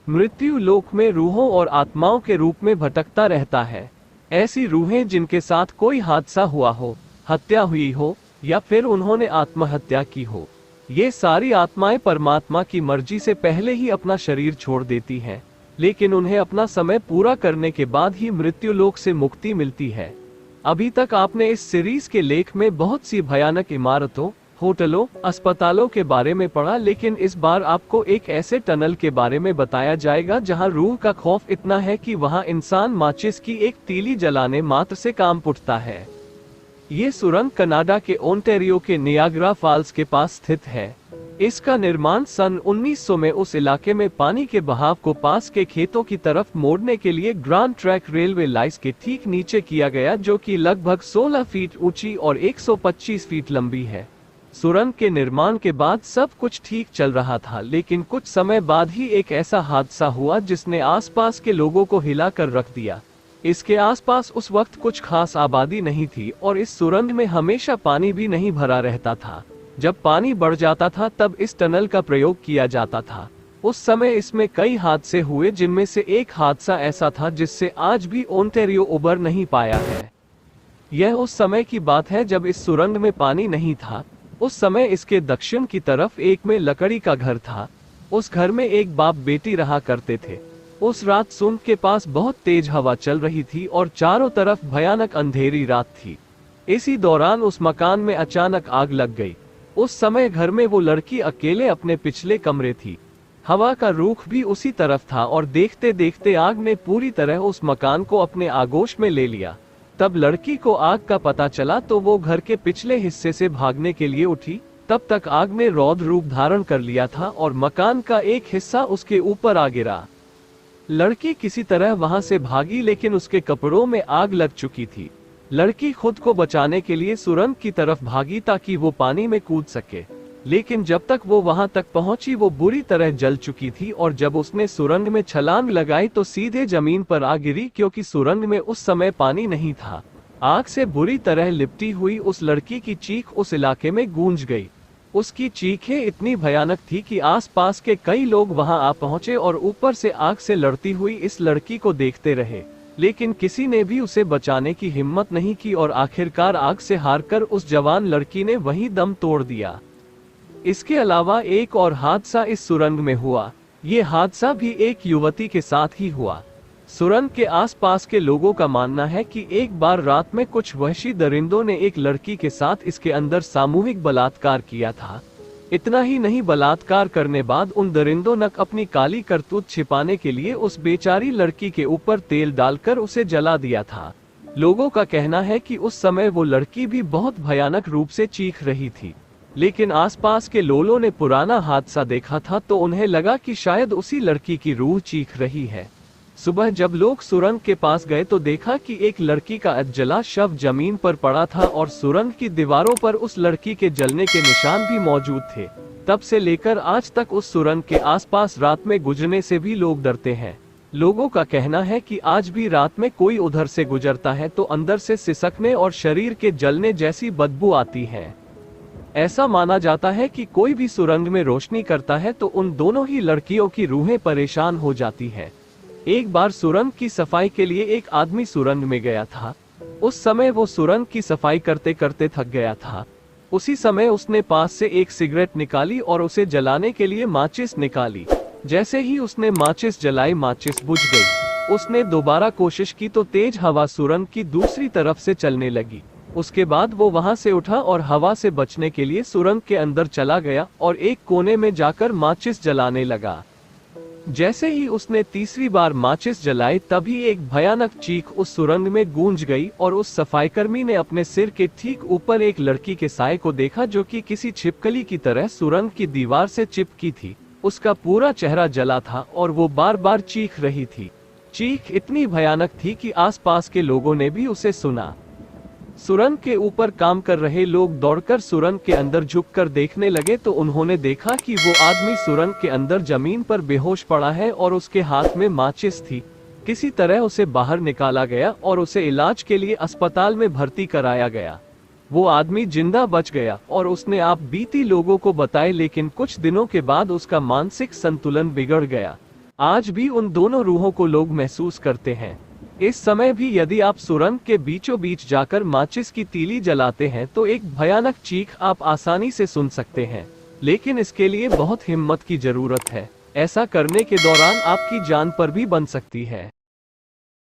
मृत्यु लोक में रूहों और आत्माओं के रूप में भटकता रहता है। ऐसी रूहें जिनके साथ कोई हादसा हुआ हो, हत्या हुई हो या फिर उन्होंने आत्महत्या की हो, ये सारी आत्माएं परमात्मा की मर्जी से पहले ही अपना शरीर छोड़ देती हैं, लेकिन उन्हें अपना समय पूरा करने के बाद ही मृत्यु लोक से मुक्ति मिलती है। अभी तक आपने इस सीरीज के लेख में बहुत सी भयानक इमारतों, होटलों, अस्पतालों के बारे में पढ़ा, लेकिन इस बार आपको एक ऐसे टनल के बारे में बताया जाएगा जहां रूह का खौफ इतना है कि वहां इंसान माचिस की एक तीली जलाने मात्र से काम उठता है। ये सुरंग कनाडा के ओंटारियो के नियाग्रा फॉल्स के पास स्थित है। इसका निर्माण सन 1900 में उस इलाके में पानी के बहाव को पास के खेतों की तरफ मोड़ने के लिए ग्रांड ट्रैक रेलवे लाइन्स के ठीक नीचे किया गया, जो कि लगभग 16 फीट ऊंची और 125 फीट लंबी है। सुरंग के निर्माण के बाद सब कुछ ठीक चल रहा था, लेकिन कुछ समय बाद ही एक ऐसा हादसा हुआ जिसने आसपास के लोगों को हिलाकर रख दिया। इसके आसपास उस वक्त कुछ खास आबादी नहीं थी और इस सुरंग में हमेशा पानी भी नहीं भरा रहता था। जब पानी बढ़ जाता था तब इस टनल का प्रयोग किया जाता था। उस समय इसमें कई हादसे हुए, जिनमें से एक हादसा ऐसा था जिससे आज भी ओंटारियो उबर नहीं पाया है। यह उस समय की बात है जब इस सुरंग में पानी नहीं था। उस समय इसके दक्षिण की तरफ एक में लकड़ी का घर था। उस घर में एक बाप बेटी रहा करते थे। उस रात सुरंग के पास बहुत तेज हवा चल रही थी और चारों तरफ भयानक अंधेरी रात थी। इसी दौरान उस मकान में अचानक आग लग गई। उस समय घर में वो लड़की अकेले अपने पिछले कमरे थी। हवा का रुख भी उसी तरफ था और देखते देखते आग ने पूरी तरह उस मकान को अपने आगोश में ले लिया। तब लड़की को आग का पता चला तो वो घर के पिछले हिस्से से भागने के लिए उठी। तब तक आग ने रौद्र रूप धारण कर लिया था और मकान का एक हिस्सा उसके ऊपर आ गिरा। लड़की किसी तरह वहां से भागी, लेकिन उसके कपड़ों में आग लग चुकी थी। लड़की खुद को बचाने के लिए सुरंग की तरफ भागी ताकि वो पानी में कूद सके, लेकिन जब तक वो वहां तक पहुंची वो बुरी तरह जल चुकी थी और जब उसने सुरंग में छलांग लगाई तो सीधे जमीन पर आ गिरी, क्योंकि सुरंग में उस समय पानी नहीं था। आग से बुरी तरह लिपटी हुई उस लड़की की चीख उस इलाके में गूंज गई। उसकी चीखें इतनी भयानक थी कि आसपास के कई लोग वहां आ पहुंचे और ऊपर से आग से लड़ती हुई इस लड़की को देखते रहे, लेकिन किसी ने भी उसे बचाने की हिम्मत नहीं की और आखिरकार आग से हारकर उस जवान लड़की ने वहीं दम तोड़ दिया। इसके अलावा एक और हादसा इस सुरंग में हुआ। ये हादसा भी एक युवती के साथ ही हुआ। सुरंग के आसपास के लोगों का मानना है कि एक बार रात में कुछ वहशी दरिंदों ने एक लड़की के साथ इसके अंदर सामूहिक बलात्कार किया था। इतना ही नहीं, बलात्कार करने बाद उन दरिंदों ने अपनी काली करतूत छिपाने के लिए उस बेचारी लड़की के ऊपर तेल डालकर उसे जला दिया था। लोगों का कहना है कि उस समय वो लड़की भी बहुत भयानक रूप से चीख रही थी, लेकिन आसपास के लोगों ने पुराना हादसा देखा था तो उन्हें लगा कि शायद उसी लड़की की रूह चीख रही है। सुबह जब लोग सुरंग के पास गए तो देखा कि एक लड़की का अधजला शव जमीन पर पड़ा था और सुरंग की दीवारों पर उस लड़की के जलने के निशान भी मौजूद थे। तब से लेकर आज तक उस सुरंग के आसपास रात में गुजरने से भी लोग डरते हैं। लोगों का कहना है कि आज भी रात में कोई उधर से गुजरता है तो अंदर से सिसकने और शरीर के जलने जैसी बदबू आती है। ऐसा माना जाता है कि कोई भी सुरंग में रोशनी करता है तो उन दोनों ही लड़कियों की रूहें परेशान हो जाती है। एक बार सुरंग की सफाई के लिए एक आदमी सुरंग में गया था। उस समय वो सुरंग की सफाई करते करते थक गया था। उसी समय उसने पास से एक सिगरेट निकाली और उसे जलाने के लिए माचिस निकाली। जैसे ही उसने माचिस जलाई, माचिस बुझ गई। उसने दोबारा कोशिश की तो तेज हवा सुरंग की दूसरी तरफ से चलने लगी। उसके बाद वो वहां से उठा और हवा से बचने के लिए सुरंग के अंदर चला गया और एक कोने में जाकर माचिस जलाने लगा। जैसे ही उसने तीसरी बार माचिस जलाई तभी एक भयानक चीख उस सुरंग में गूंज गई और उस सफाईकर्मी ने अपने सिर के ठीक ऊपर एक लड़की के साए को देखा जो कि किसी छिपकली की तरह सुरंग की दीवार से चिपकी थी। उसका पूरा चेहरा जला था और वो बार बार चीख रही थी। चीख इतनी भयानक थी कि आसपास के लोगों ने भी उसे सुना। सुरंग के ऊपर काम कर रहे लोग दौड़कर सुरंग के अंदर झुककर देखने लगे तो उन्होंने देखा कि वो आदमी सुरंग के अंदर जमीन पर बेहोश पड़ा है और उसके हाथ में माचिस थी। किसी तरह उसे बाहर निकाला गया और उसे इलाज के लिए अस्पताल में भर्ती कराया गया। वो आदमी जिंदा बच गया और उसने आप बीती लोगों को बताए, लेकिन कुछ दिनों के बाद उसका मानसिक संतुलन बिगड़ गया। आज भी उन दोनों रूहों को लोग महसूस करते हैं। इस समय भी यदि आप सुरंग के बीचों बीच जाकर माचिस की तीली जलाते हैं तो एक भयानक चीख आप आसानी से सुन सकते हैं, लेकिन इसके लिए बहुत हिम्मत की जरूरत है। ऐसा करने के दौरान आपकी जान पर भी बन सकती है।